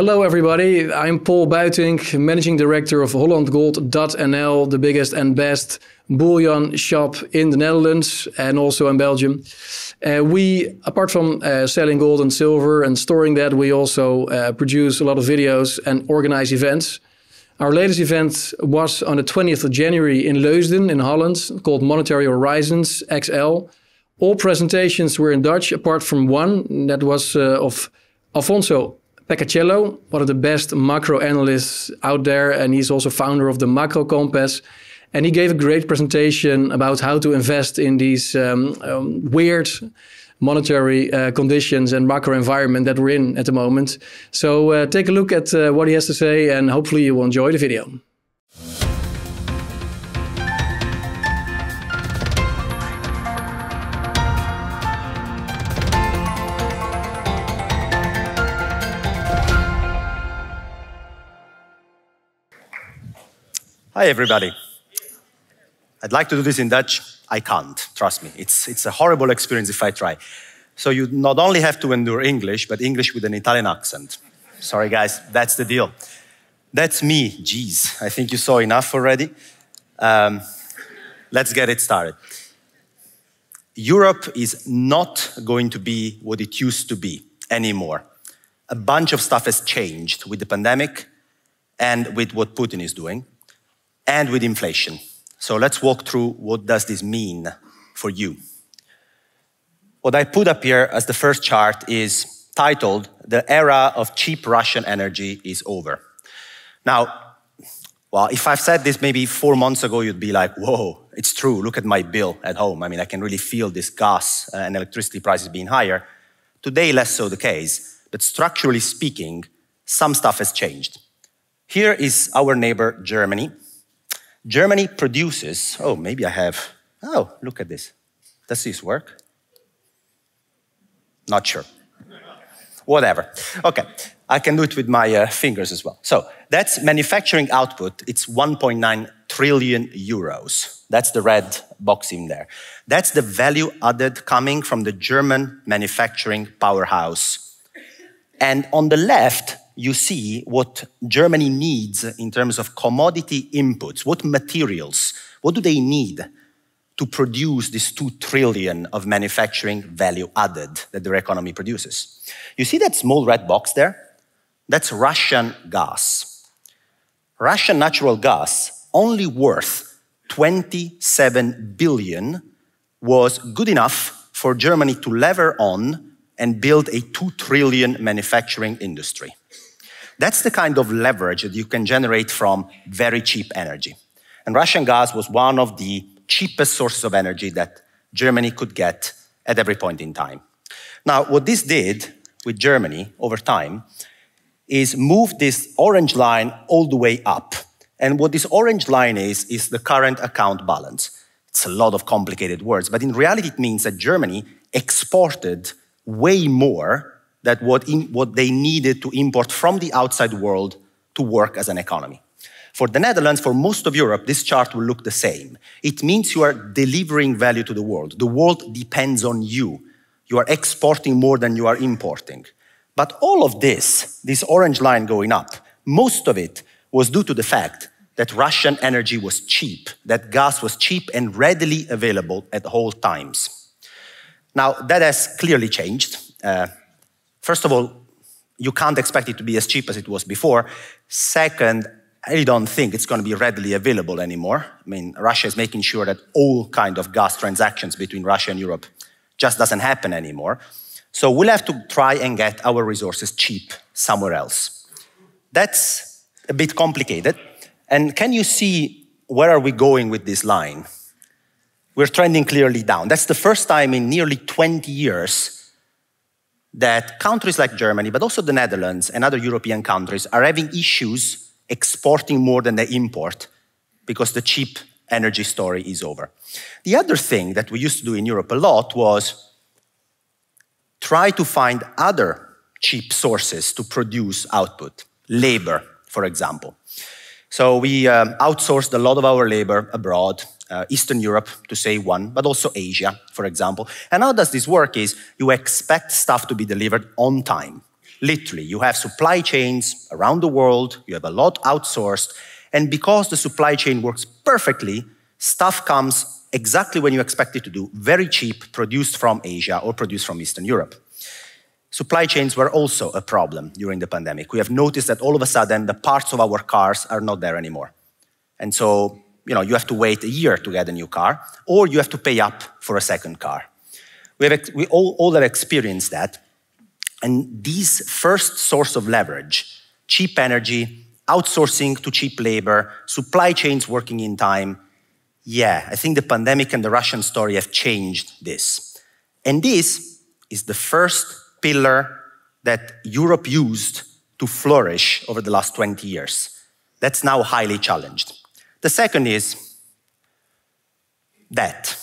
Hello everybody, I'm Paul Buitink, Managing Director of Holland Gold.nl, the biggest and best bullion shop in the Netherlands and also in Belgium. We, apart from selling gold and silver and storing that, we also produce a lot of videos and organize events. Our latest event was on the 20th of January in Leusden in Holland, called Monetary Horizons XL. All presentations were in Dutch, apart from one that was of Alfonso Peccatiello, one of the best macro analysts out there, and he's also founder of the Macro Compass. And he gave a great presentation about how to invest in these weird monetary conditions and macro environment that we're in at the moment. So take a look at what he has to say, and hopefully you will enjoy the video. Hi, everybody. I'd like to do this in Dutch. I can't, trust me. It's a horrible experience if I try. So you not only have to endure English, but English with an Italian accent. Sorry, guys, that's the deal. That's me, geez. I think you saw enough already. Let's get it started. Europe is not going to be what it used to be anymore. A bunch of stuff has changed with the pandemic and with what Putin is doing, and with inflation. So let's walk through what does this mean for you. What I put up here as the first chart is titled, "The Era of Cheap Russian Energy is Over." Now, well, if I've said this maybe 4 months ago, you'd be like, whoa, it's true, look at my bill at home. I mean, I can really feel this gas and electricity prices being higher. Today, less so the case, but structurally speaking, some stuff has changed. Here is our neighbor, Germany. Germany produces, oh, maybe I have, oh, look at this. Does this work? Not sure. Whatever. Okay, I can do it with my fingers as well. So that's manufacturing output. It's 1.9 trillion euros. That's the red box in there. That's the value added coming from the German manufacturing powerhouse. And on the left, you see what Germany needs in terms of commodity inputs, what materials, what do they need to produce this 2 trillion of manufacturing value added that their economy produces. You see that small red box there? That's Russian gas. Russian natural gas, only worth 27 billion, was good enough for Germany to lever on and build a 2 trillion manufacturing industry. That's the kind of leverage that you can generate from very cheap energy. And Russian gas was one of the cheapest sources of energy that Germany could get at every point in time. Now, what this did with Germany over time is move this orange line all the way up. And what this orange line is the current account balance. It's a lot of complicated words, but in reality it means that Germany exported way more than what they needed to import from the outside world to work as an economy. For the Netherlands, for most of Europe, this chart will look the same. It means you are delivering value to the world. The world depends on you. You are exporting more than you are importing. But all of this orange line going up, most of it was due to the fact that Russian energy was cheap, that gas was cheap and readily available at all times. Now, that has clearly changed. First of all, you can't expect it to be as cheap as it was before. Second, I really don't think it's going to be readily available anymore. I mean, Russia is making sure that all kind of gas transactions between Russia and Europe just doesn't happen anymore. So we'll have to try and get our resources cheap somewhere else. That's a bit complicated. And can you see where are we going with this line? We're trending clearly down. That's the first time in nearly 20 years that countries like Germany, but also the Netherlands and other European countries are having issues exporting more than they import because the cheap energy story is over. The other thing that we used to do in Europe a lot was try to find other cheap sources to produce output. Labor, for example. So we outsourced a lot of our labor abroad, Eastern Europe, to say one, but also Asia, for example. And how does this work is you expect stuff to be delivered on time. Literally, you have supply chains around the world, you have a lot outsourced, and because the supply chain works perfectly, stuff comes exactly when you expect it to do, very cheap, produced from Asia or produced from Eastern Europe. Supply chains were also a problem during the pandemic. We have noticed that all of a sudden, the parts of our cars are not there anymore. And so, you have to wait a year to get a new car, or you have to pay up for a second car. We all have experienced that. And this first source of leverage, cheap energy, outsourcing to cheap labor, supply chains working in time, I think the pandemic and the Russian story have changed this. And this is the first pillar that Europe used to flourish over the last 20 years. That's now highly challenged. The second is debt.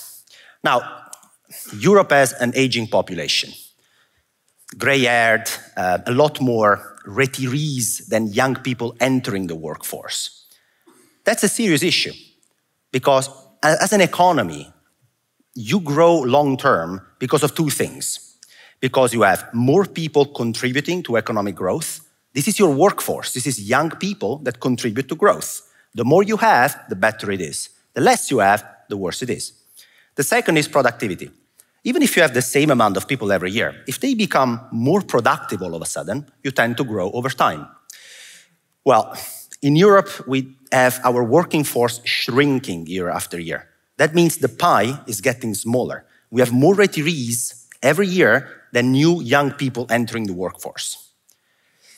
Now, Europe has an aging population, gray-haired, a lot more retirees than young people entering the workforce. That's a serious issue because as an economy, you grow long-term because of two things. Because you have more people contributing to economic growth. This is your workforce. This is young people that contribute to growth. The more you have, the better it is. The less you have, the worse it is. The second is productivity. Even if you have the same amount of people every year, if they become more productive all of a sudden, you tend to grow over time. Well, in Europe, we have our working force shrinking year after year. That means the pie is getting smaller. We have more retirees every year than new young people entering the workforce.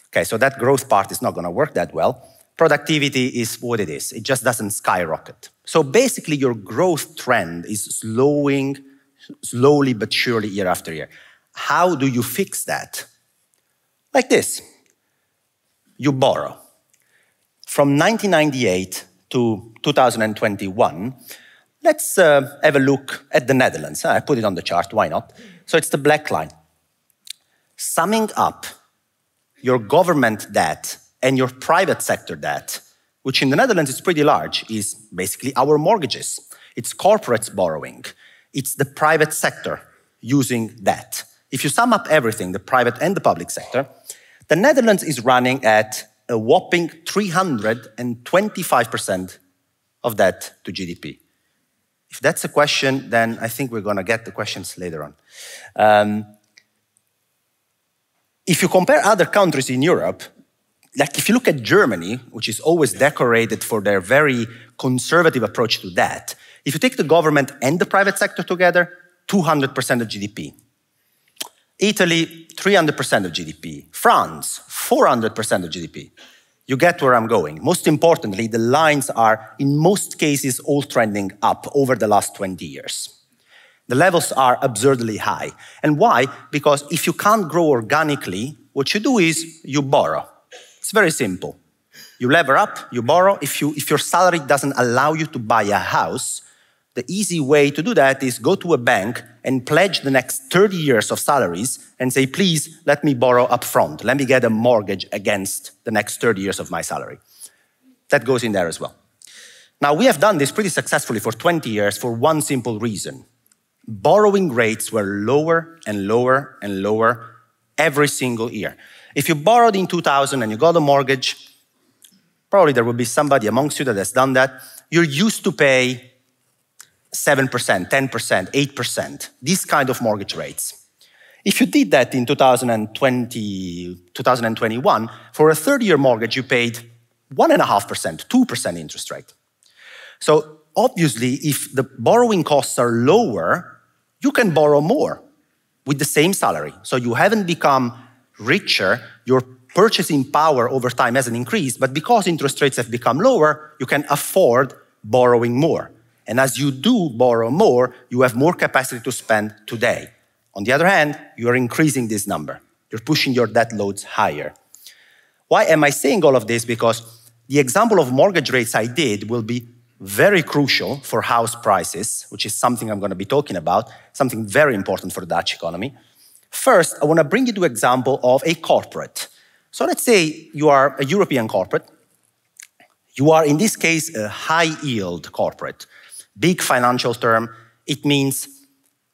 Okay, so that growth part is not going to work that well. Productivity is what it is. It just doesn't skyrocket. So basically, your growth trend is slowly but surely year after year. How do you fix that? Like this. You borrow. From 1998 to 2021, let's have a look at the Netherlands. I put it on the chart, why not? So it's the black line. Summing up your government debt and your private sector debt, which in the Netherlands is pretty large, is basically our mortgages. It's corporates borrowing. It's the private sector using debt. If you sum up everything, the private and the public sector, the Netherlands is running at a whopping 325% of debt to GDP. If that's a question, then I think we're going to get the questions later on. If you compare other countries in Europe, like if you look at Germany, which is always decorated for their very conservative approach to debt, if you take the government and the private sector together, 200% of GDP. Italy, 300% of GDP. France, 400% of GDP. You get where I'm going. Most importantly, the lines are, in most cases, all trending up over the last 20 years. The levels are absurdly high. And why? Because if you can't grow organically, what you do is you borrow. It's very simple. You lever up, you borrow. If your salary doesn't allow you to buy a house, the easy way to do that is go to a bank and pledge the next 30 years of salaries and say, please, let me borrow up front. Let me get a mortgage against the next 30 years of my salary. That goes in there as well. Now, we have done this pretty successfully for 20 years for one simple reason. Borrowing rates were lower and lower and lower every single year. If you borrowed in 2000 and you got a mortgage, probably there will be somebody amongst you that has done that. You're used to pay 7%, 10%, 8%, these kind of mortgage rates. If you did that in 2021, for a 30-year mortgage, you paid 1.5%, 2% interest rate. So obviously, if the borrowing costs are lower, you can borrow more with the same salary. So you haven't become richer, your purchasing power over time hasn't increased, but because interest rates have become lower, you can afford borrowing more. And as you do borrow more, you have more capacity to spend today. On the other hand, you are increasing this number. You're pushing your debt loads higher. Why am I saying all of this? Because the example of mortgage rates I did will be very crucial for house prices, which is something I'm going to be talking about, something very important for the Dutch economy. First, I want to bring you to an example of a corporate. So let's say you are a European corporate. You are, in this case, a high-yield corporate. Big financial term. It means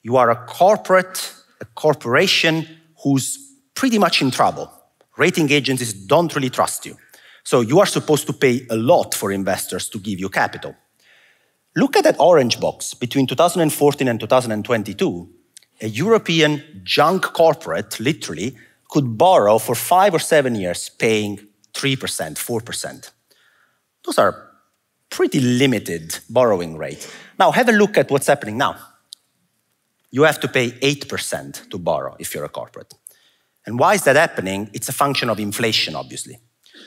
you are a corporation who's pretty much in trouble. Rating agencies don't really trust you. So you are supposed to pay a lot for investors to give you capital. Look at that orange box. Between 2014 and 2022, a European junk corporate, literally, could borrow for 5 or 7 years, paying 3%, 4%. Those are pretty limited borrowing rate. Now, have a look at what's happening now. You have to pay 8% to borrow if you're a corporate. And why is that happening? It's a function of inflation, obviously.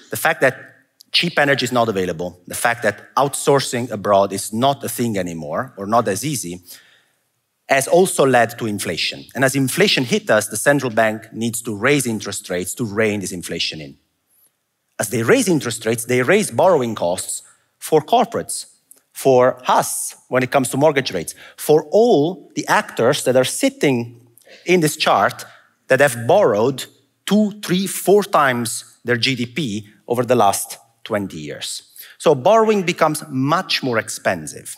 The fact that cheap energy is not available, the fact that outsourcing abroad is not a thing anymore, or not as easy, has also led to inflation. And as inflation hit us, the central bank needs to raise interest rates to rein this inflation in. As they raise interest rates, they raise borrowing costs for corporates, for us when it comes to mortgage rates, for all the actors that are sitting in this chart that have borrowed 2, 3, 4 times their GDP over the last 20 years. So borrowing becomes much more expensive.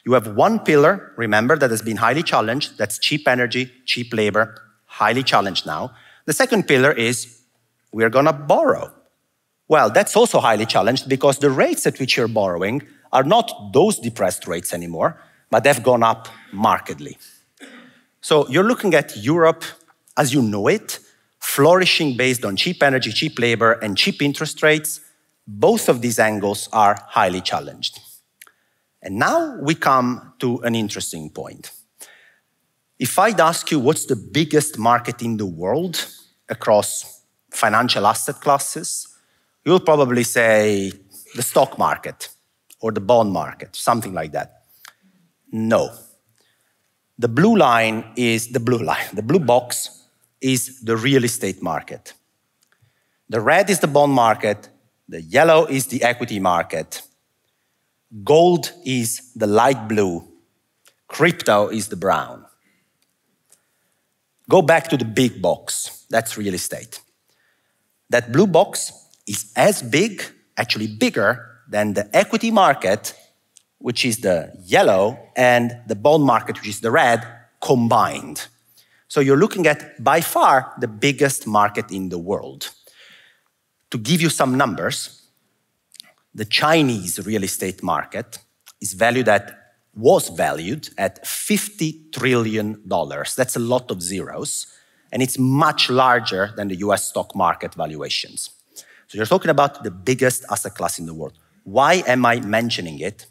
You have one pillar, remember, that has been highly challenged. That's cheap energy, cheap labor, highly challenged now. The second pillar is we're going to borrow. Well, that's also highly challenged because the rates at which you're borrowing are not those depressed rates anymore, but they've gone up markedly. So you're looking at Europe as you know it, flourishing based on cheap energy, cheap labor, and cheap interest rates. Both of these angles are highly challenged. And now we come to an interesting point. If I'd ask you what's the biggest market in the world across financial asset classes, you'll probably say the stock market or the bond market, something like that. No. The blue line is the blue line. The blue box is the real estate market. The red is the bond market. The yellow is the equity market. Gold is the light blue. Crypto is the brown. Go back to the big box. That's real estate. That blue box is as big, actually bigger, than the equity market, which is the yellow, and the bond market, which is the red, combined. So you're looking at, by far, the biggest market in the world. To give you some numbers, the Chinese real estate market was valued at $50 trillion. That's a lot of zeros, and it's much larger than the US stock market valuations. So you're talking about the biggest asset class in the world. Why am I mentioning it?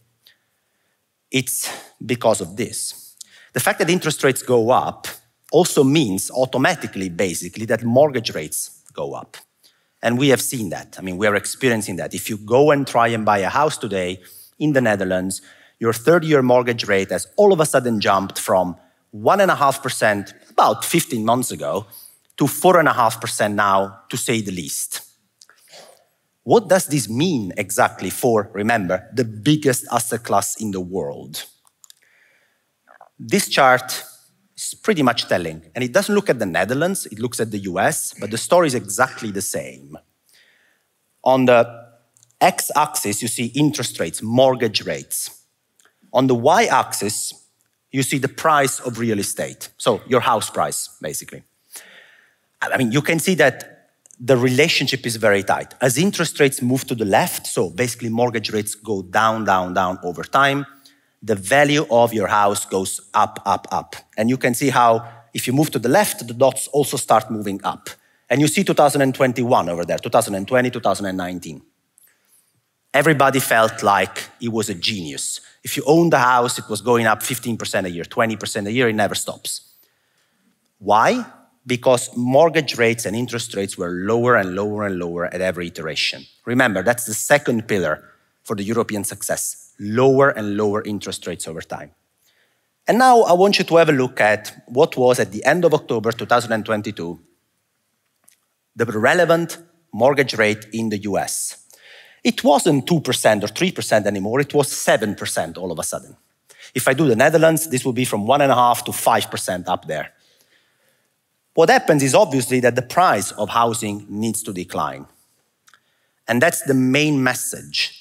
It's because of this. The fact that interest rates go up also means automatically, basically, that mortgage rates go up. And we have seen that. I mean, we are experiencing that. If you go and try and buy a house today in the Netherlands, your 30-year mortgage rate has all of a sudden jumped from 1.5% about 15 months ago to 4.5% now, to say the least. What does this mean exactly for, remember, the biggest asset class in the world? This chart is pretty much telling, and it doesn't look at the Netherlands, it looks at the US, but the story is exactly the same. On the x-axis, you see interest rates, mortgage rates. On the y-axis, you see the price of real estate, so your house price, basically. I mean, you can see that the relationship is very tight. As interest rates move to the left, so basically mortgage rates go down, down, down over time, the value of your house goes up, up, up. And you can see how if you move to the left, the dots also start moving up. And you see 2021 over there, 2020, 2019. Everybody felt like it was a genius. If you owned the house, it was going up 15% a year, 20% a year, it never stops. Why? Because mortgage rates and interest rates were lower and lower and lower at every iteration. Remember, that's the second pillar for the European success, lower and lower interest rates over time. And now I want you to have a look at what was at the end of October 2022, the relevant mortgage rate in the US. It wasn't 2% or 3% anymore, it was 7% all of a sudden. If I do the Netherlands, this will be from 1.5% to 5% up there. What happens is obviously that the price of housing needs to decline. And that's the main message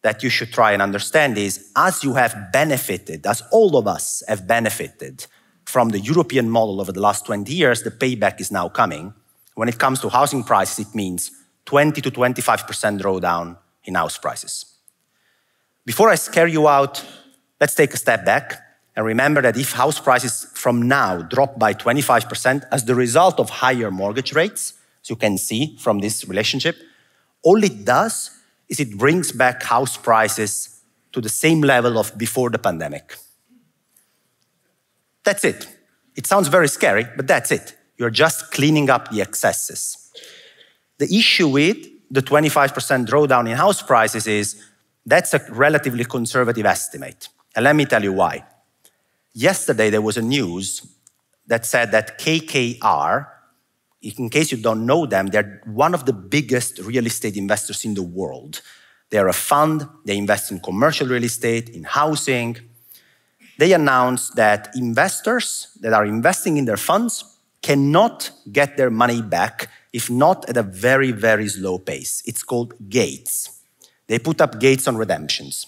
that you should try and understand is, as you have benefited, as all of us have benefited from the European model over the last 20 years, the payback is now coming. when it comes to housing prices, it means 20 to 25% drawdown in house prices. Before I scare you out, let's take a step back and remember that if house prices from now drop by 25% as the result of higher mortgage rates, as you can see from this relationship, all it does is it brings back house prices to the same level of before the pandemic. That's it. It sounds very scary, but that's it. You're just cleaning up the excesses. The issue with the 25% drawdown in house prices is that's a relatively conservative estimate. And let me tell you why. Yesterday, there was a news that said that KKR, in case you don't know them, they're one of the biggest real estate investors in the world. They're a fund, they invest in commercial real estate, in housing. They announced that investors that are investing in their funds cannot get their money back if not at a very, very slow pace. It's called gates. They put up gates on redemptions.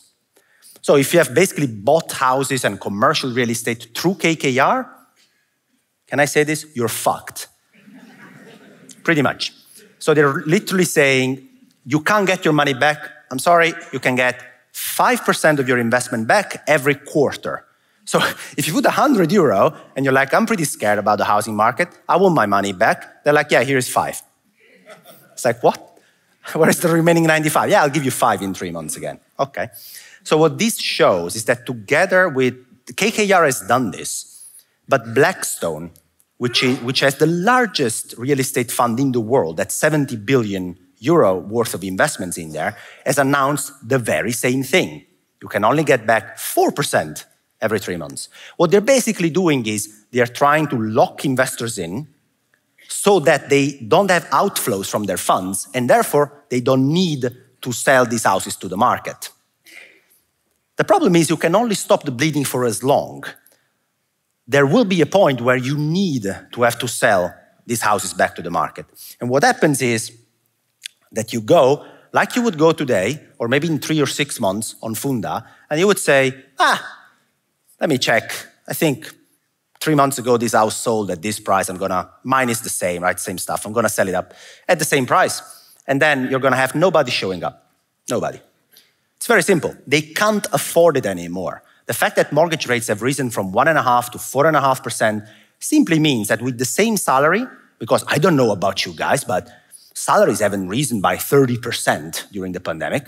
So if you have basically bought houses and commercial real estate through KKR, can I say this? You're fucked. Pretty much. So they're literally saying, you can't get your money back. I'm sorry, you can get 5% of your investment back every quarter. So if you put €100 and you're like, I'm pretty scared about the housing market, I want my money back. They're like, yeah, here's 5. It's like, what? Where is the remaining 95? Yeah, I'll give you 5 in 3 months again. Okay. So what this shows is that together with, KKR has done this, but Blackstone, which has the largest real estate fund in the world, that's 70 billion euro worth of investments in there, has announced the very same thing. You can only get back 4% every 3 months. What they're basically doing is they're trying to lock investors in so that they don't have outflows from their funds, and therefore they don't need to sell these houses to the market. The problem is you can only stop the bleeding for as long. There will be a point where you need to have to sell these houses back to the market. And what happens is that you go, like you would go today, or maybe in 3 or 6 months on Funda, and you would say, let me check. I think 3 months ago, this house sold at this price. Mine is the same, right? Same stuff. I'm gonna sell it up at the same price. And then you're gonna have nobody showing up. Nobody. It's very simple. They can't afford it anymore. The fact that mortgage rates have risen from 1.5% to 4.5% simply means that with the same salary, because I don't know about you guys, but salaries haven't risen by 30% during the pandemic.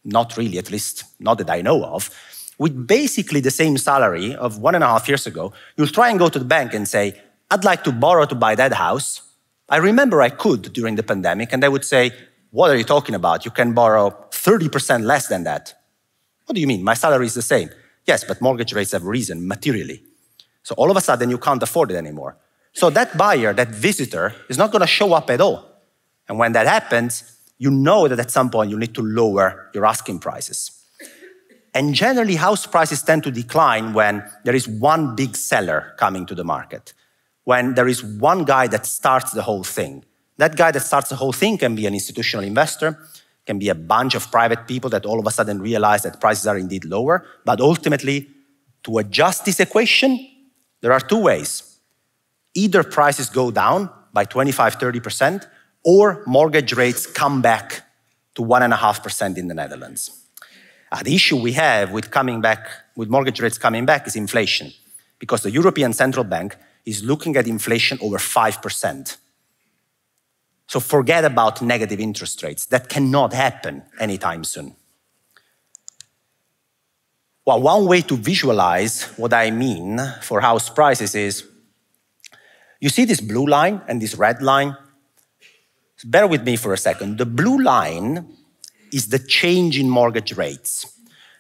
Not really, at least not that I know of. With basically the same salary of 1.5 years ago, you'll try and go to the bank and say, I'd like to borrow to buy that house. I remember I could during the pandemic, and they would say, what are you talking about? You can borrow 30% less than that. What do you mean? My salary is the same. Yes, but mortgage rates have risen materially. So all of a sudden, you can't afford it anymore. So that buyer, that visitor, is not going to show up at all. And when that happens, you know that at some point you need to lower your asking prices. And generally, house prices tend to decline when there is one big seller coming to the market, when there is one guy that starts the whole thing. That guy that starts the whole thing can be an institutional investor, can be a bunch of private people that all of a sudden realize that prices are indeed lower. But ultimately, to adjust this equation, there are 2 ways. Either prices go down by 25, 30%, or mortgage rates come back to 1.5% in the Netherlands. The issue we have with mortgage rates coming back is inflation, because the European Central Bank is looking at inflation over 5%. So forget about negative interest rates. That cannot happen anytime soon. Well, one way to visualize what I mean for house prices is, you see this blue line and this red line? So bear with me for a second. The blue line is the change in mortgage rates.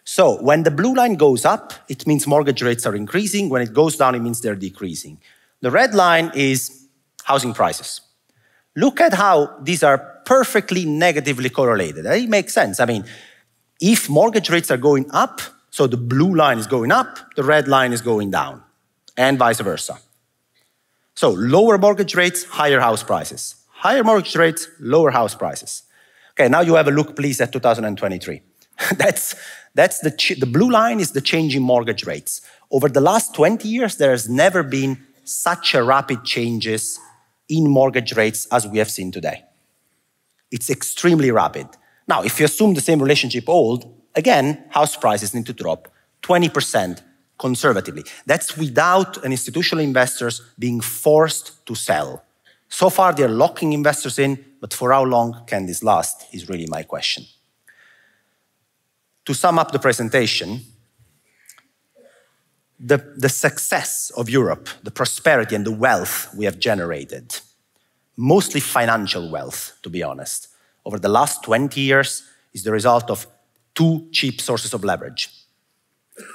So when the blue line goes up, it means mortgage rates are increasing. When it goes down, it means they're decreasing. The red line is housing prices. Look at how these are perfectly negatively correlated. It makes sense. I mean, if mortgage rates are going up, so the blue line is going up, the red line is going down, and vice versa. So lower mortgage rates, higher house prices. Higher mortgage rates, lower house prices. Okay, now you have a look, please, at 2023. The blue line is the change in mortgage rates. Over the last 20 years, there has never been such a rapid changes in mortgage rates as we have seen today. It's extremely rapid. Now, if you assume the same relationship hold, again, house prices need to drop 20% conservatively. That's without institutional investors being forced to sell. So far, they're locking investors in, but for how long can this last is really my question. To sum up the presentation, the success of Europe, the prosperity and the wealth we have generated, mostly financial wealth, to be honest, over the last 20 years is the result of two cheap sources of leverage.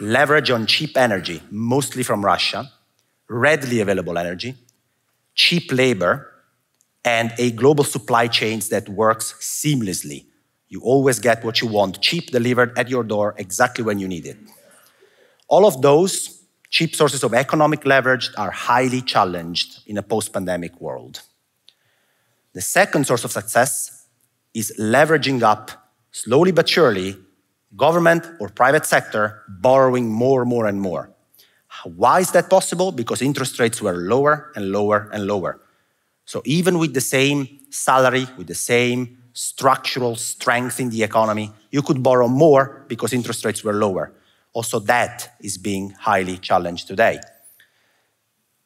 Leverage on cheap energy, mostly from Russia, readily available energy, cheap labor, and a global supply chain that works seamlessly. You always get what you want, cheap, delivered at your door exactly when you need it. All of those cheap sources of economic leverage are highly challenged in a post-pandemic world. The second source of success is leveraging up, slowly but surely, government or private sector borrowing more and more. Why is that possible? Because interest rates were lower and lower and lower. So even with the same salary, with the same structural strength in the economy, you could borrow more because interest rates were lower. Also, that is being highly challenged today.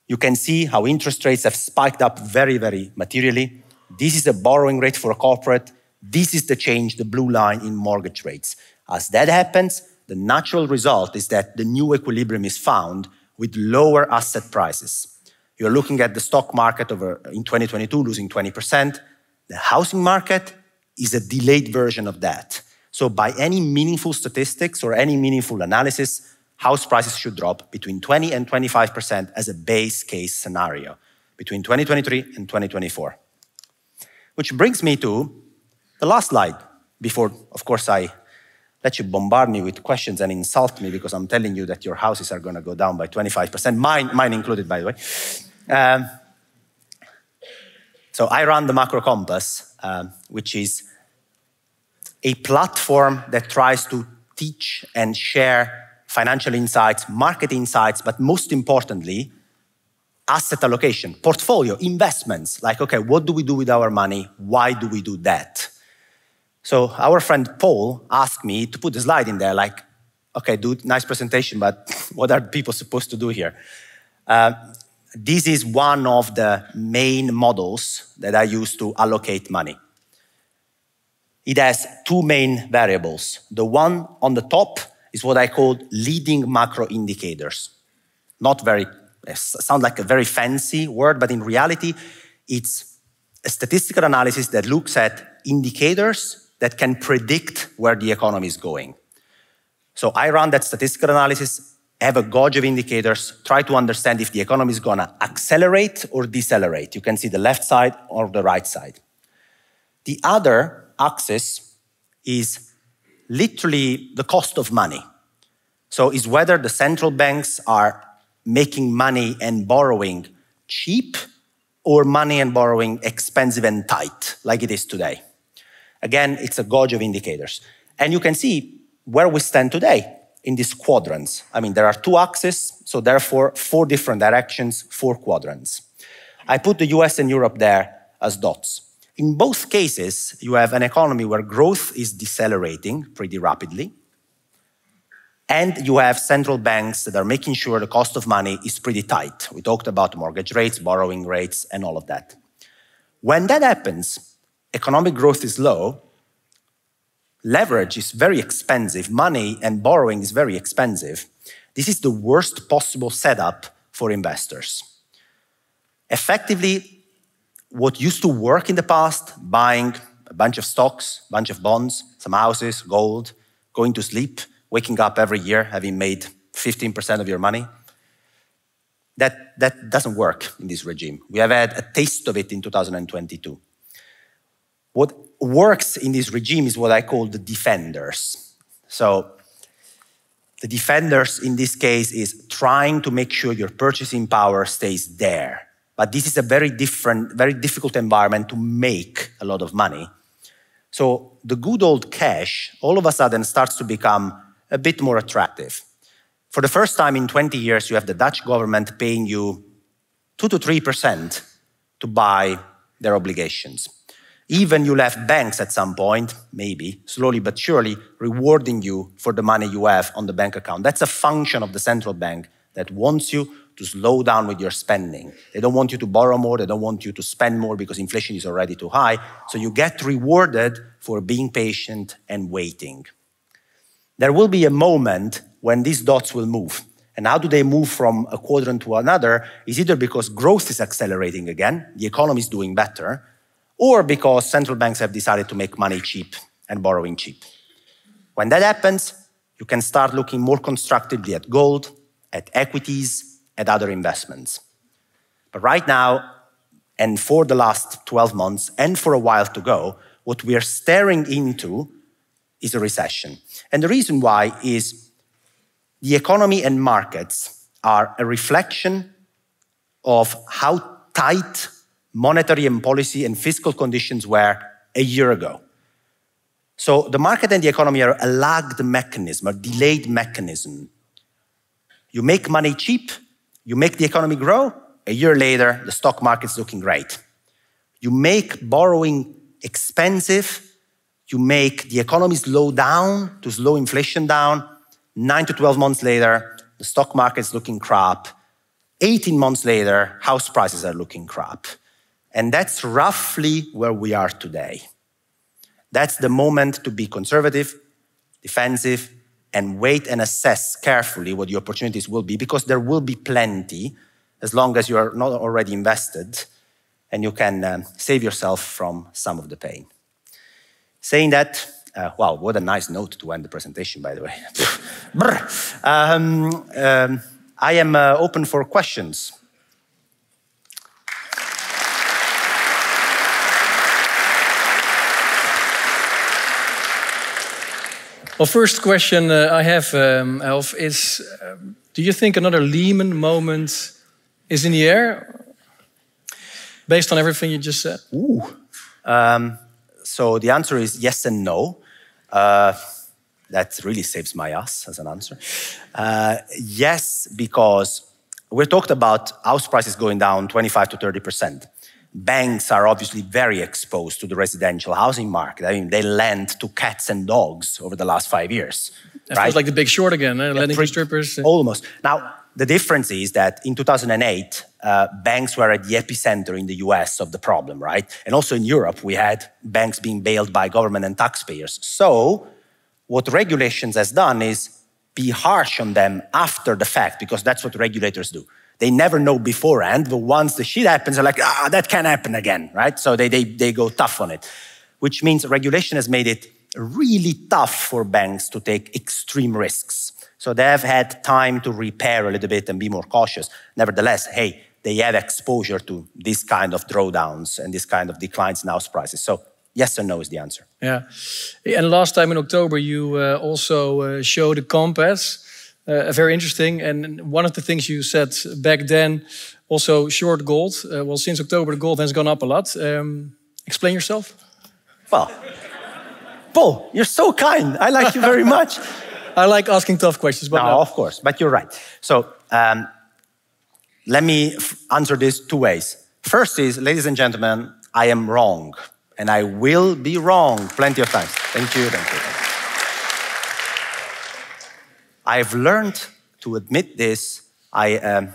You can see how interest rates have spiked up very, very materially. This is the borrowing rate for a corporate. This is the change, the blue line in mortgage rates. As that happens, the natural result is that the new equilibrium is found with lower asset prices. You're looking at the stock market in 2022 losing 20%. The housing market is a delayed version of that. So by any meaningful statistics or any meaningful analysis, house prices should drop between 20 and 25% as a base case scenario between 2023 and 2024. Which brings me to the last slide before, of course, I let you bombard me with questions and insult me because I'm telling you that your houses are going to go down by 25%, mine included, by the way. So I run the Macro Compass, which is a platform that tries to teach and share financial insights, market insights, but most importantly, asset allocation, portfolio, investments. Like, okay, what do we do with our money? Why do we do that? So our friend Paul asked me to put a slide in there like, okay, dude, nice presentation, but what are people supposed to do here? This is one of the main models that I use to allocate money. It has two main variables. The one on the top is what I call leading macro indicators. Sounds like a very fancy word, but in reality, it's a statistical analysis that looks at indicators that can predict where the economy is going. So I run that statistical analysis, have a gauge of indicators, try to understand if the economy is going to accelerate or decelerate. You can see the left side or the right side. The other axis is literally the cost of money. So is whether the central banks are making money and borrowing cheap or money and borrowing expensive and tight, like it is today. Again, it's a gauge of indicators. And you can see where we stand today in these quadrants. I mean, there are two axes, so therefore 4 different directions, 4 quadrants. I put the US and Europe there as dots. In both cases, you have an economy where growth is decelerating pretty rapidly, and you have central banks that are making sure the cost of money is pretty tight. We talked about mortgage rates, borrowing rates, and all of that. When that happens, economic growth is low, leverage is very expensive, money and borrowing is very expensive. This is the worst possible setup for investors. Effectively, what used to work in the past, buying a bunch of stocks, a bunch of bonds, some houses, gold, going to sleep, waking up every year having made 15% of your money, that doesn't work in this regime. We have had a taste of it in 2022. What works in this regime is what I call the defenders. So the defenders in this case is trying to make sure your purchasing power stays there. But this is a very difficult environment to make a lot of money. So the good old cash all of a sudden starts to become a bit more attractive. For the first time in 20 years, you have the Dutch government paying you 2 to 3% to buy their obligations. Even you'll have banks at some point, maybe, slowly but surely, rewarding you for the money you have on the bank account. That's a function of the central bank that wants you to slow down with your spending. They don't want you to borrow more, they don't want you to spend more because inflation is already too high. So you get rewarded for being patient and waiting. There will be a moment when these dots will move. And how do they move from a quadrant to another? Is either because growth is accelerating again, the economy is doing better, or because central banks have decided to make money cheap and borrowing cheap. When that happens, you can start looking more constructively at gold, at equities, at other investments. But right now, and for the last 12 months, and for a while to go, what we are staring into is a recession. And the reason why is the economy and markets are a reflection of how tight monetary and policy and fiscal conditions were a year ago. So the market and the economy are a lagged mechanism, a delayed mechanism. You make money cheap, you make the economy grow, a year later, the stock market's looking great. You make borrowing expensive, you make the economy slow down to slow inflation down, 9 to 12 months later, the stock market's looking crap. 18 months later, house prices are looking crap. And that's roughly where we are today. That's the moment to be conservative, defensive, and wait and assess carefully what the opportunities will be, because there will be plenty as long as you are not already invested and you can save yourself from some of the pain. Saying that, wow, what a nice note to end the presentation, by the way. I am open for questions. Well, first question I have, Alf, is do you think another Lehman moment is in the air, based on everything you just said? Ooh. So the answer is yes and no. That really saves my ass as an answer. Yes, because we talked about house prices going down 25 to 30%. Banks are obviously very exposed to the residential housing market. I mean, they lend to cats and dogs over the last 5 years. It feels like the Big Short again, lending to strippers. Almost. Now, the difference is that in 2008, banks were at the epicenter in the US of the problem, right? And also in Europe, we had banks being bailed by government and taxpayers. So what regulations has done is be harsh on them after the fact, because that's what regulators do. They never know beforehand, but once the shit happens, they're like, that can't happen again, right? So they go tough on it, which means regulation has made it really tough for banks to take extreme risks. So they have had time to repair a little bit and be more cautious. Nevertheless, hey, they have exposure to this kind of drawdowns and this kind of declines in house prices. So yes or no is the answer. Yeah. And last time in October, you also showed a compass. Very interesting. And one of the things you said back then, also short gold. Well, since October, the gold has gone up a lot. Explain yourself. Well, Paul, you're so kind. I like you very much. I like asking tough questions. But no, of course, but you're right. So let me answer this two ways. First is, ladies and gentlemen, I am wrong. And I will be wrong plenty of times. Thank you, thank you. I've learned to admit this. I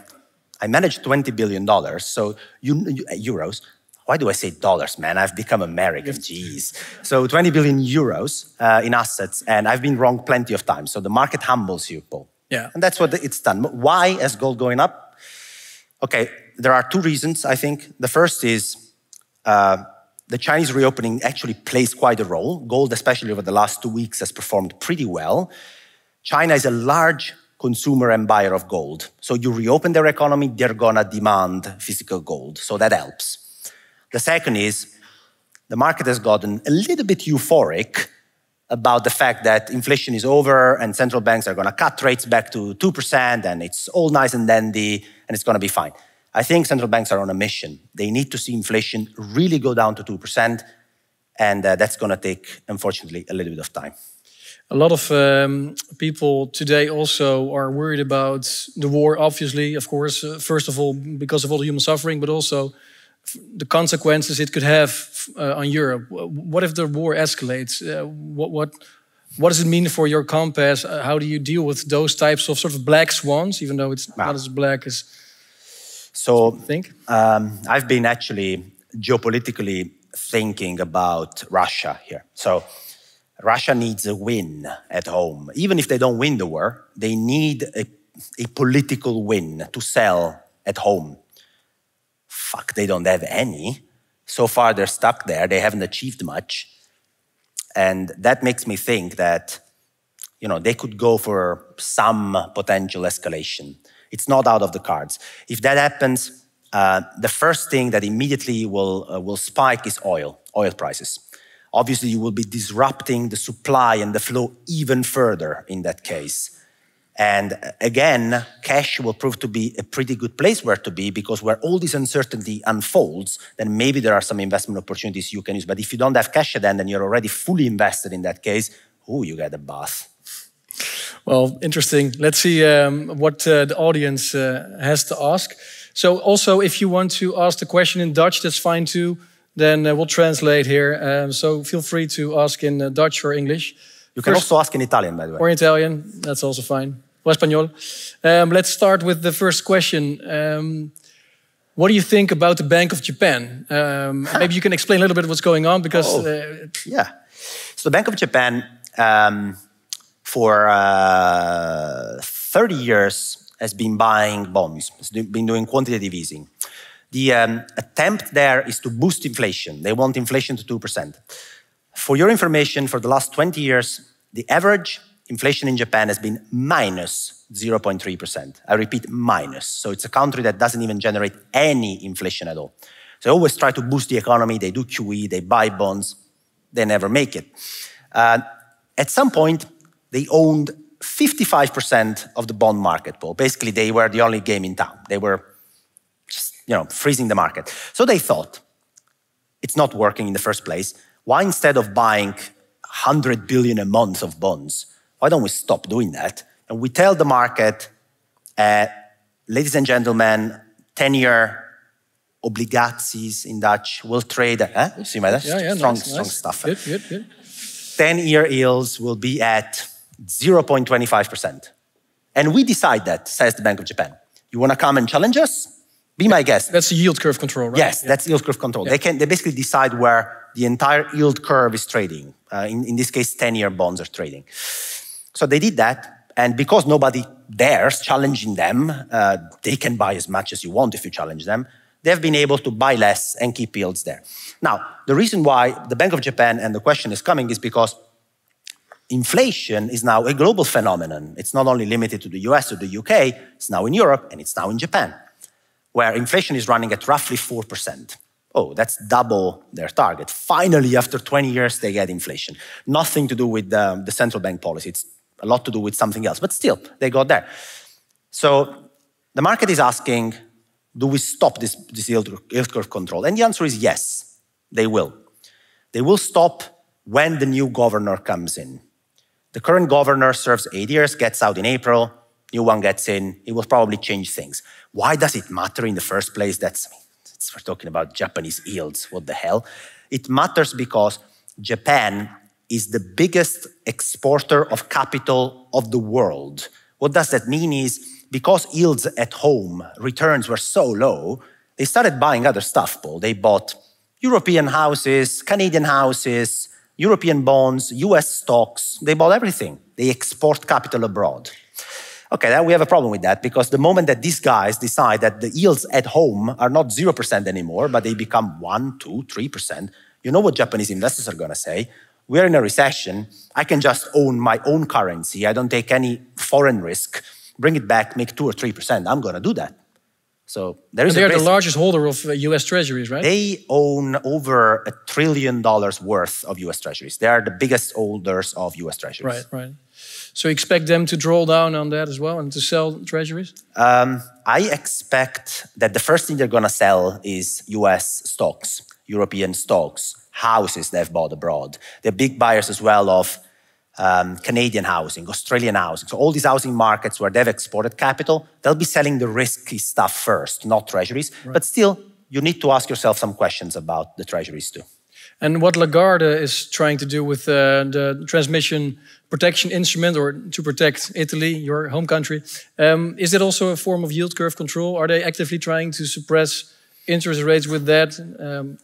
managed $20 billion, so euros. Why do I say dollars, man? I've become American, jeez. So 20 billion euros in assets, and I've been wrong plenty of times. So the market humbles you, Paul. Yeah. And that's what it's done. Why is gold going up? Okay, there are two reasons, I think. The first is the Chinese reopening actually plays quite a role. Gold, especially over the last 2 weeks, has performed pretty well. China is a large consumer and buyer of gold. So you reopen their economy, they're gonna demand physical gold. So that helps. The second is the market has gotten a little bit euphoric about the fact that inflation is over and central banks are gonna cut rates back to 2% and it's all nice and dandy and it's gonna be fine. I think central banks are on a mission. They need to see inflation really go down to 2%, and that's gonna take, unfortunately, a little bit of time. A lot of people today also are worried about the war, obviously, of course, first of all, because of all the human suffering, but also the consequences it could have on Europe. What if the war escalates? What does it mean for your compass? How do you deal with those types of sort of black swans, even though it's not as black as so I think? I've been actually geopolitically thinking about Russia here. So Russia needs a win at home. Even if they don't win the war, they need a political win to sell at home. Fuck, they don't have any. So far, they're stuck there. They haven't achieved much. And that makes me think that, they could go for some potential escalation. It's not out of the cards. If that happens, the first thing that immediately will spike is oil prices. Obviously, you will be disrupting the supply and the flow even further in that case. And again, cash will prove to be a pretty good place where to be, because where all this uncertainty unfolds, then maybe there are some investment opportunities you can use. But if you don't have cash at then you're already fully invested in that case, you get a bath. Well, interesting. Let's see what the audience has to ask. So also, if you want to ask the question in Dutch, that's fine too. Then we'll translate here. So feel free to ask in Dutch or English. You can also ask in Italian, by the way. Or Italian, that's also fine. Or Espanol. Let's start with the first question. What do you think about the Bank of Japan? Maybe you can explain a little bit what's going on, because... Yeah. So the Bank of Japan, for 30 years, has been buying bonds. It's been doing quantitative easing. The attempt there is to boost inflation. They want inflation to 2%. For your information, for the last 20 years, the average inflation in Japan has been minus 0.3%. I repeat, minus. So it's a country that doesn't even generate any inflation at all. So they always try to boost the economy. They do QE, they buy bonds. They never make it. At some point, they owned 55% of the bond market pool. Basically, they were the only game in town. They were just, freezing the market. So they thought, it's not working in the first place. Why, instead of buying 100 billion a month of bonds, why don't we stop doing that? And we tell the market, ladies and gentlemen, 10-year obligaties in Dutch will trade. You see my strong stuff. Good. 10-year yields will be at 0.25%. And we decide that, says the Bank of Japan. You want to come and challenge us? Be my guest. That's the yield curve control, right? Yes, that's yield curve control. Yeah. They basically decide where the entire yield curve is trading. In this case, 10-year bonds are trading. So they did that, and because nobody dares challenging them, they can buy as much as you want if you challenge them. They've been able to buy less and keep yields there. Now, the reason why the Bank of Japan and the question is coming is because inflation is now a global phenomenon. It's not only limited to the US or the UK, it's now in Europe and it's now in Japan, where inflation is running at roughly 4%. Oh, that's double their target. Finally, after 20 years, they get inflation. Nothing to do with the central bank policy. It's a lot to do with something else, but still, they got there. So the market is asking, do we stop this yield curve control? And the answer is yes, they will. They will stop when the new governor comes in. The current governor serves 8 years, gets out in April, new one gets in, he will probably change things. Why does it matter in the first place? We're talking about Japanese yields, what the hell? It matters because Japan is the biggest exporter of capital of the world. What does that mean is, because yields at home, returns were so low, they started buying other stuff, Paul. They bought European houses, Canadian houses, European bonds, US stocks. They bought everything. They export capital abroad. Okay, then we have a problem with that, because the moment that these guys decide that the yields at home are not 0% anymore, but they become 1%, 2%, 3%, you know what Japanese investors are going to say? We're in a recession. I can just own my own currency. I don't take any foreign risk. Bring it back, make 2 or 3%. I'm going to do that. So there is they're the largest holder of US treasuries, right? They own over $1 trillion worth of US treasuries. They are the biggest holders of US treasuries. Right. So you expect them to draw down on that as well and to sell treasuries? I expect that the first thing they're going to sell is US stocks, European stocks, houses they've bought abroad. They're big buyers as well of Canadian housing, Australian housing. So all these housing markets where they've exported capital, they'll be selling the risky stuff first, not treasuries. Right. But still, you need to ask yourself some questions about the treasuries too. And what Lagarde is trying to do with the transmission protection instrument, or to protect Italy, your home country, is it also a form of yield curve control? Are they actively trying to suppress interest rates with that?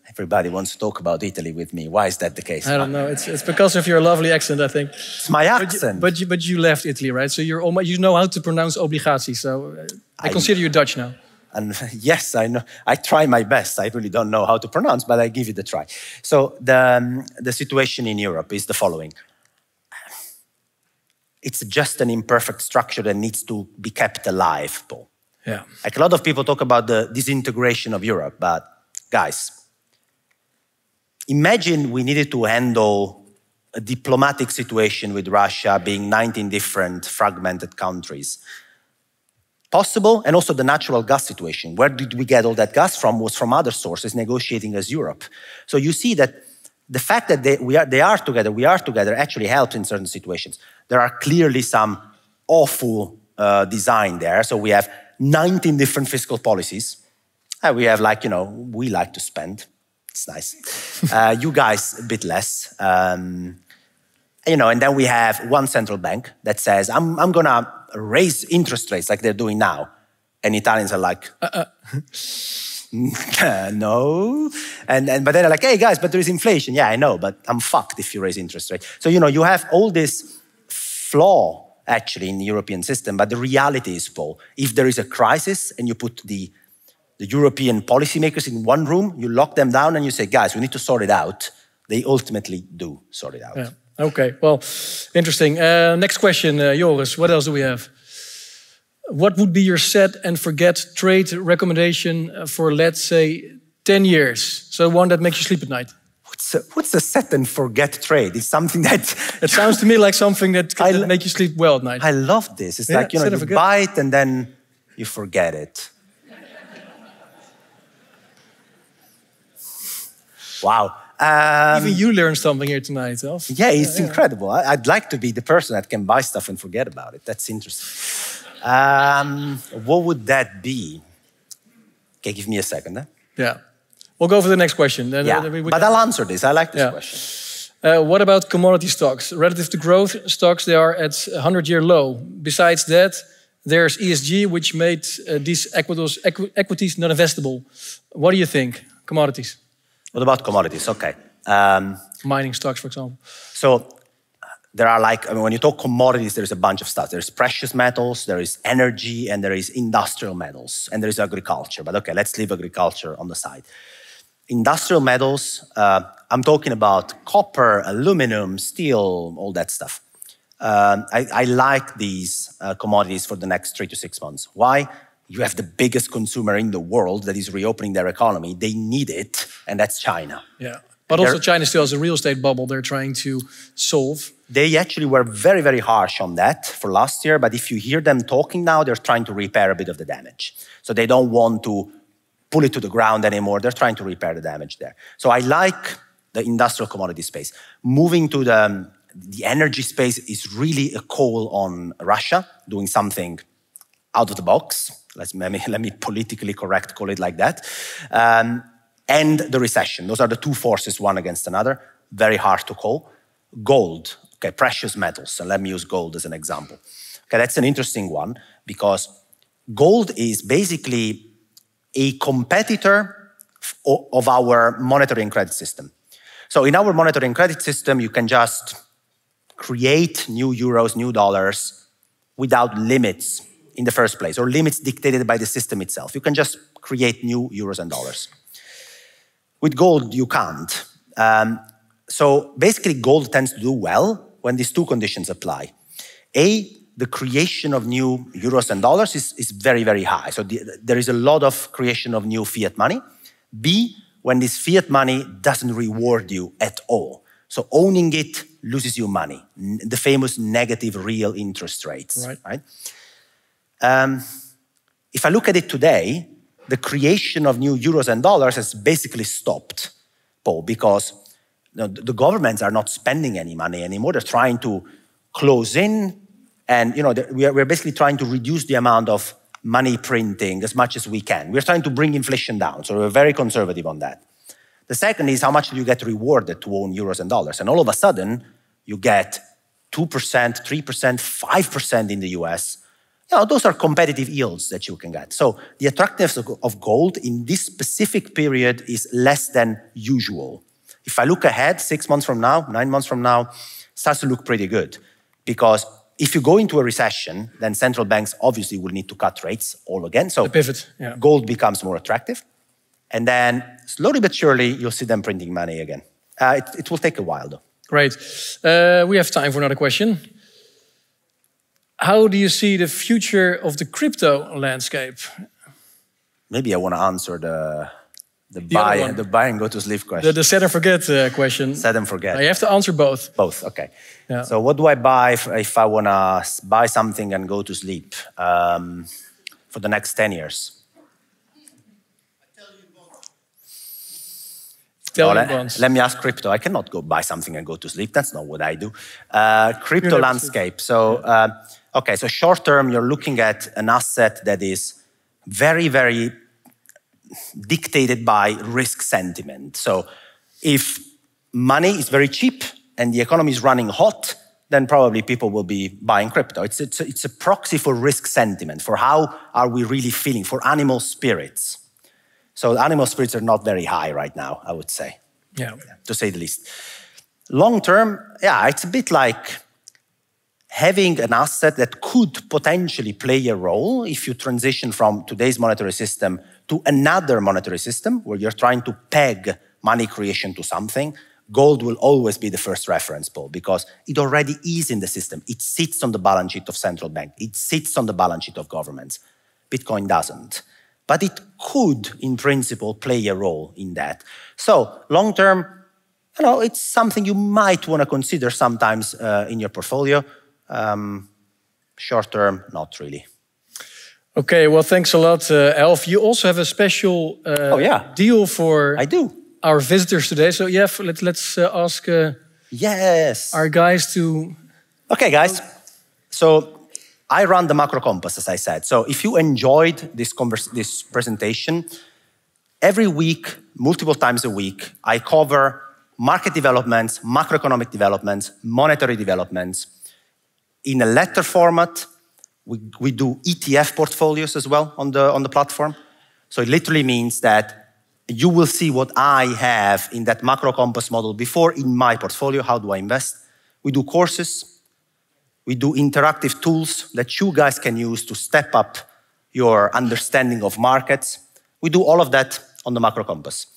Everybody wants to talk about Italy with me. Why is that the case? I don't know. It's because of your lovely accent, I think. It's my accent. But you left Italy, right? So you know how to pronounce obligaties. So I consider you Dutch now. And yes, I know. I try my best. I really don't know how to pronounce, but I give it a try. So the situation in Europe is the following. It's just an imperfect structure that needs to be kept alive, Paul. Yeah. Like a lot of people talk about the disintegration of Europe, but guys, imagine we needed to handle a diplomatic situation with Russia being 19 different fragmented countries. Possible, and also the natural gas situation. Where did we get all that gas from? Was from other sources negotiating as Europe. So you see that the fact that we are together actually helps in certain situations. There are clearly some awful design there. So we have 19 different fiscal policies. We have we like to spend. It's nice. You guys a bit less. And then we have one central bank that says, I'm gonna raise interest rates like they're doing now. And Italians are like, no. But they're like, hey guys, but there is inflation. Yeah, I know, but I'm fucked if you raise interest rates. So, you have all this flaw actually in the European system, but the reality is, Paul, if there is a crisis and you put the European policymakers in one room, you lock them down and you say, guys, we need to sort it out. They ultimately do sort it out. Yeah. Okay, well, interesting. Next question, Joris, what else do we have? What would be your set and forget trade recommendation for, let's say, 10 years? So one that makes you sleep at night. What's a set and forget trade? It's something that... It sounds to me like something that can make you sleep well at night. I love this. It's like, you buy it and then you forget it. Wow. Even you learned something here tonight, Elf. Yeah, it's incredible. I'd like to be the person that can buy stuff and forget about it. That's interesting. What would that be? Okay, give me a second. Yeah. We'll go for the next question. But I'll answer this. I like this question. What about commodity stocks? Relative to growth stocks, they are at 100-year low. Besides that, there's ESG, which made these equities not investable. What do you think? Commodities. What about commodities? Okay. Mining stocks, for example. So there are when you talk commodities, there's a bunch of stuff. There's precious metals, there is energy, and there is industrial metals, and there is agriculture. But okay, let's leave agriculture on the side. Industrial metals, I'm talking about copper, aluminum, steel, all that stuff. I like these commodities for the next 3 to 6 months. Why? You have the biggest consumer in the world that is reopening their economy. They need it, and that's China. Yeah, but also China still has a real estate bubble they're trying to solve. They actually were very, very harsh on that for last year, but if you hear them talking now, they're trying to repair a bit of the damage. So they don't want to pull it to the ground anymore. They're trying to repair the damage there. So I like the industrial commodity space. Moving to the energy space is really a call on Russia doing something out of the box. Let me politically correct, call it like that. And the recession. Those are the two forces, one against another. Very hard to call. Gold, okay, precious metals. And let me use gold as an example. Okay, that's an interesting one because gold is basically a competitor of our monetary and credit system. So in our monetary and credit system, you can just create new euros, new dollars without limits in the first place, or limits dictated by the system itself. You can just create new euros and dollars. With gold, you can't. So basically, gold tends to do well when these two conditions apply. A, the creation of new euros and dollars is very, very high. So there is a lot of creation of new fiat money. B, when this fiat money doesn't reward you at all. So owning it loses you money. The famous negative real interest rates, right? If I look at it today, the creation of new euros and dollars has basically stopped, Paul, because the governments are not spending any money anymore. They're trying to close in, and we're basically trying to reduce the amount of money printing as much as we can. We're trying to bring inflation down, so we're very conservative on that. The second is how much do you get rewarded to own euros and dollars? And all of a sudden, you get 2%, 3%, 5% in the US. You know, those are competitive yields that you can get. So the attractiveness of gold in this specific period is less than usual. If I look ahead 6 months from now, 9 months from now, it starts to look pretty good. Because if you go into a recession, then central banks obviously will need to cut rates all again. So the pivot, yeah. Gold becomes more attractive. And then slowly but surely, you'll see them printing money again. It will take a while, though. Great. We have time for another question. How do you see the future of the crypto landscape? Maybe I want to answer the buy and go to sleep question. The set and forget question. Set and forget. You have to answer both. Both, okay. Yeah. So what do I buy if I want to buy something and go to sleep for the next 10 years? Let me ask crypto. I cannot go buy something and go to sleep. That's not what I do. Crypto landscape. So, okay, so short term, you're looking at an asset that is very, very dictated by risk sentiment. So if money is very cheap and the economy is running hot, then probably people will be buying crypto. It's a proxy for risk sentiment, for how are we really feeling, for animal spirits. So animal spirits are not very high right now, I would say, to say the least. Long term, yeah, it's a bit like having an asset that could potentially play a role if you transition from today's monetary system to another monetary system where you're trying to peg money creation to something. Gold will always be the first reference pool because it already is in the system. It sits on the balance sheet of central bank. It sits on the balance sheet of governments. Bitcoin doesn't. But it could, in principle, play a role in that. So long term, you know, it's something you might want to consider sometimes in your portfolio. Short term, not really. Okay, well, thanks a lot, Elf. You also have a special deal for our visitors today. So yeah, let's ask our guys to... Okay, guys. So I run the Macro Compass, as I said. So if you enjoyed this presentation, every week, multiple times a week, I cover market developments, macroeconomic developments, monetary developments. In a letter format, we do ETF portfolios as well on the platform. So it literally means that you will see what I have in that Macro Compass model before in my portfolio. How do I invest? We do courses. We do interactive tools that you guys can use to step up your understanding of markets. We do all of that on the Macro Compass.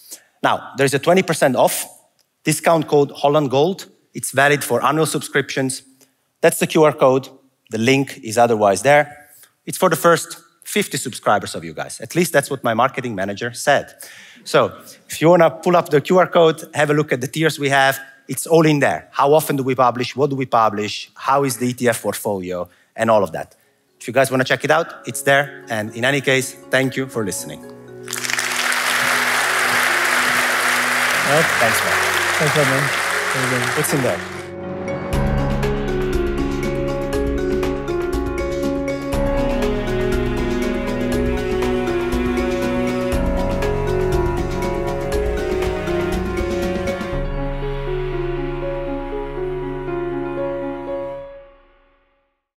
Now, there's a 20% off discount code Holland Gold. It's valid for annual subscriptions. That's the QR code. The link is otherwise there. It's for the first 50 subscribers of you guys. At least that's what my marketing manager said. So if you want to pull up the QR code, have a look at the tiers we have. It's all in there. How often do we publish? What do we publish? How is the ETF portfolio? And all of that. If you guys want to check it out, it's there. And in any case, thank you for listening. Thanks, man. It's in there.